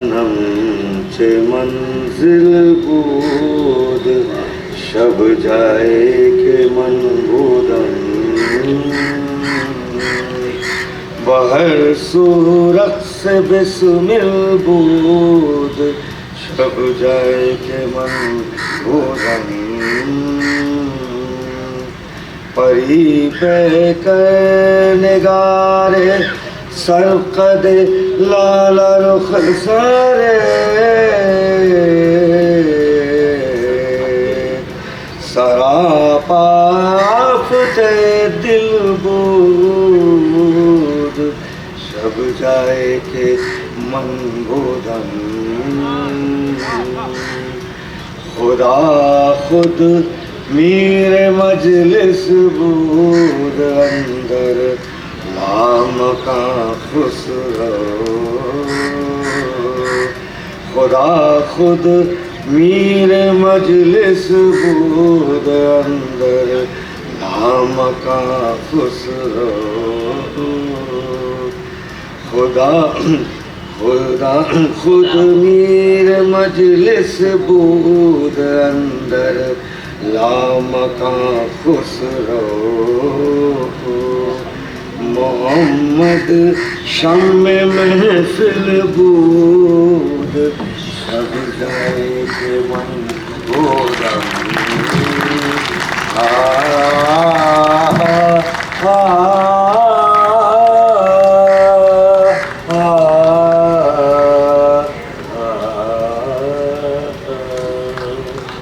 چه منزل بود شب جائے که من بودم بهر صورت سے بسمل بود شب جائے که من بودم پری پہ کر نگار سرقد لال رخ سارے سراپا آفت دل بود شب جائے کہ من بودم خدا خود میر مجلس بود اندر لامکاں خسرو خدا خود میر مجلس بود اندر لامکاں خسرو خدا خود میر مجلس بود اندر لامکاں خسرو محمد شم محفل بود شب جائے کہ من بودم